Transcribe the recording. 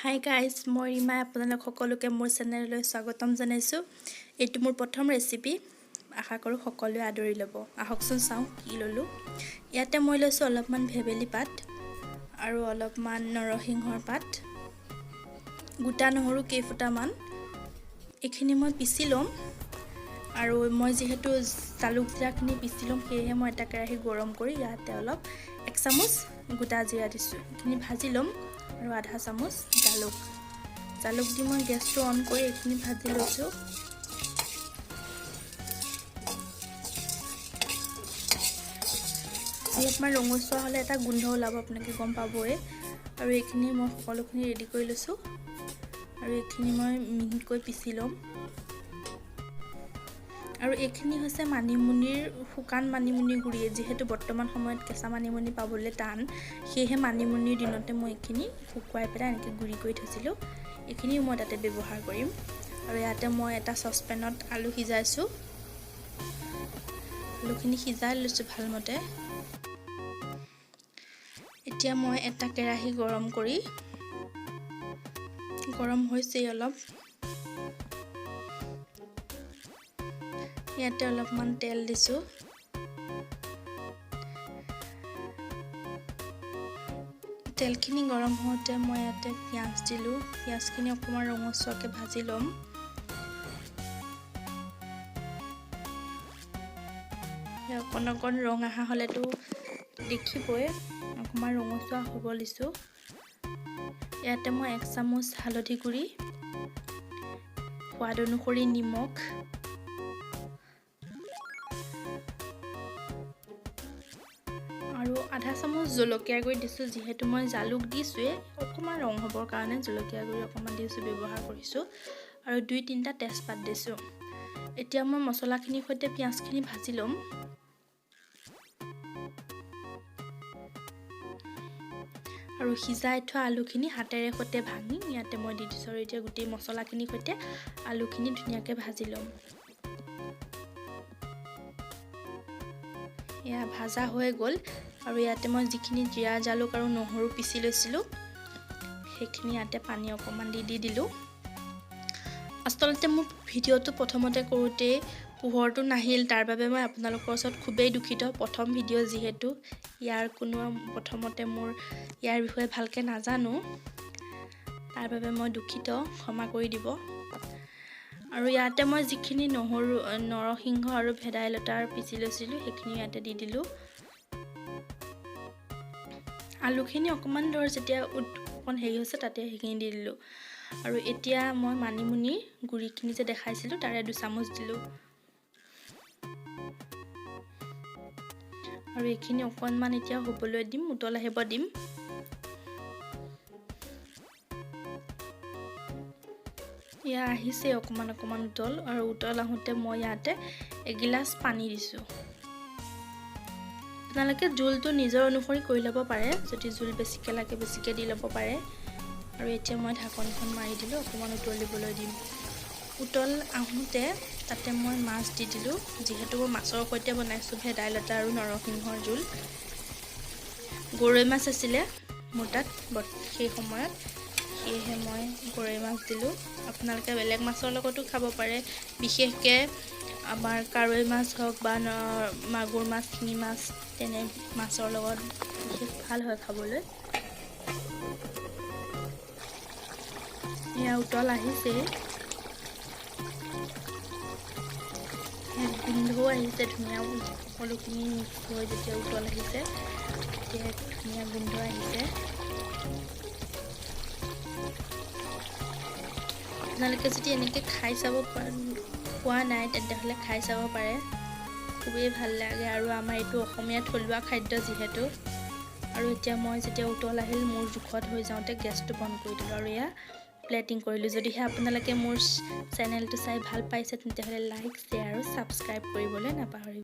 Hi guys, মই ৰীমা আপোনালোক সকলোকে মোৰ চেনেললৈ স্বাগতম জনাইছোঁ। এইটো মোৰ প্ৰথম ৰেচিপি। আশা কৰোঁ সকলোৱে আদৰি ল'ব। আহকচোন চাওঁ কি ল'লোঁ। ইয়াতে মই লৈছোঁ অলপমান ভেবেলী পাত আৰু অলপমান নৰসিংহৰ পাত, গোটা নহৰু কেইফুটামান। এইখিনি মই পিচি ল'ম আৰু মই যিহেতু জালুক জিৰাখিনি পিচি ল'ম, সেয়েহে মই এটা কেৰাহী গৰম কৰি ইয়াতে অলপ 1 চামুচ গোটা জিৰা দিছোঁ। এইখিনি ভাজি ল'ম আৰু আধা চামুচ জালুক দি মই গেছটো অন কৰি এইখিনি ভাজি লৈছোঁ। অলপমান ৰঙচুৱা হ'লে এটা গোন্ধ ওলাব, আপোনালোকে গম পাবই। আৰু এইখিনি মই সকলোখিনি ৰেডি কৰি লৈছোঁ আৰু এইখিনি মই মিহিকৈ পিচি ল'ম। আৰু এইখিনি হৈছে মানিমুনিৰ শুকান মানিমুনিৰ গুড়ি। যিহেতু বৰ্তমান সময়ত কেঁচা মানিমুনি পাবলৈ টান, সেয়েহে মানিমুনিৰ দিনতে মই এইখিনি শুকুৱাই পেলাই এনেকৈ গুড়ি কৰি থৈছিলোঁ। এইখিনিও মই তাতে ব্যৱহাৰ কৰিম। আৰু ইয়াতে মই এটা চচপেনত আলু সিজাইছোঁ। আলুখিনি সিজাই লৈছোঁ ভালমতে। এতিয়া মই এটা কেৰাহী গৰম হৈছেই অলপ। ইয়াতে অলপমান তেল দিছোঁ। তেলখিনি গৰম হওঁতে মই ইয়াতে পিঁয়াজ দিলোঁ। পিঁয়াজখিনি অকণমান ৰঙচুৱাকৈ ভাজি ল'ম। অকণ ৰং অহা হ'লেতো দেখিবই, অকণমান ৰঙচুৱা হ'ব দিছোঁ। ইয়াতে মই 1 চামুচ হালধি গুড়ি, সোৱাদ অনুসৰি নিমখ, আৰু আধা চামুচ জলকীয়া গুড়ি দিছোঁ। যিহেতু মই জালুক দিছোঁৱে, অকণমান ৰং হ'বৰ কাৰণে জলকীয়া গুড়ি অকণমান দিছোঁ, ব্যৱহাৰ কৰিছোঁ। আৰু 2-3টা তেজপাত দিছোঁ। এতিয়া মই মছলাখিনিৰ সৈতে পিঁয়াজখিনি ভাজি ল'ম। আৰু সিজাই থোৱা আলুখিনি হাতেৰে সৈতে ভাঙি ইয়াতে মই দি দিছোঁ। আৰু এতিয়া গোটেই মছলাখিনিৰ সৈতে আলুখিনি ধুনীয়াকৈ ভাজি ল'ম। এয়া ভাজা হৈ গ'ল। আৰু ইয়াতে মই যিখিনি জিৰা, জালুক আৰু নহৰু পিচি লৈছিলোঁ, সেইখিনি ইয়াতে পানী অকণমান দি দিলোঁ। আচলতে মোৰ ভিডিঅ'টো প্ৰথমতে কৰোঁতেই পোহৰটো নাহিল, তাৰ বাবে মই আপোনালোকৰ ওচৰত খুবেই দুখিত। প্ৰথম ভিডিঅ' যিহেতু, প্ৰথমতে মোৰ ইয়াৰ বিষয়ে ভালকৈ নাজানো, তাৰ বাবে মই দুখিত, ক্ষমা কৰি দিব। আৰু ইয়াতে মই যিখিনি নৰসিংহ আৰু ভেদাইলতাৰ পিচি লৈছিলোঁ, সেইখিনি ইয়াতে দি দিলোঁ। আলুখিনি অকণমান যেতিয়া অকণ হেৰি হৈছে, তাতে সেইখিনি দি দিলোঁ। আৰু এতিয়া মই মানিমুনি গুড়িখিনি যে দেখাইছিলোঁ, তাৰে 2 চামুচ দিলোঁ। আৰু এইখিনি অকণমান এতিয়া হ'বলৈ দিম, উতল আহিব দিম। এয়া আহিছে অকণমান উতল। আৰু উতল আহোঁতে মই ইয়াতে 1 গিলাচ পানী দিছোঁ। আপোনালোকে জোলটো নিজৰ অনুসৰি কৰি ল'ব পাৰে। যদি জোল বেছিকৈ লাগে, বেছিকৈ দি ল'ব পাৰে। আৰু এতিয়া মই ঢাকনখন মাৰি দিলোঁ, অকণমান উতলিবলৈ দিম। উতল আহোঁতে তাতে মই মাছ দি দিলোঁ। যিহেতু মই মাছৰ সৈতে বনাইছোঁ, ভেদাইলতা আৰু নৰসিংহৰ জোল। গৰৈ মাছ আছিলে মোৰ তাত সেই সময়ত, সেয়েহে মই গৰৈ মাছ দিলোঁ। আপোনালোকে বেলেগ মাছৰ লগতো খাব পাৰে। বিশেষকৈ আমাৰ কাৱৈ মাছ হওক বা মাগুৰ মাছ, শিঙি মাছ, তেনে মাছৰ লগত বিশেষ ভাল হয় খাবলৈ। এয়া উতল আহিছেই। গোন্ধও আহিছে ধুনীয়া। সকলোখিনি মিক্স হৈ যেতিয়া উতল আহিছে, তেতিয়া ধুনীয়া গোন্ধ আহিছে। আপোনালোকে যদি এনেকৈ খাই চাব পোৱা নাই, তেতিয়াহ'লে খাই চাব পাৰে। খুবেই ভাল লাগে। আৰু আমাৰ এইটো অসমীয়া থলুৱা খাদ্য যিহেতু। আৰু এতিয়া মই যেতিয়া উতল আহিল, মোৰ জোখত হৈ যাওঁতে গেছটো বন্ধ কৰি দিলোঁ আৰু এয়া প্লেটিং কৰিলোঁ। যদিহে আপোনালোকে মোৰ চেনেলটো চাই ভাল পাইছে, তেতিয়াহ'লে লাইক, শ্বেয়াৰ আৰু ছাবস্ক্ৰাইব কৰিবলৈ নাপাহৰিব।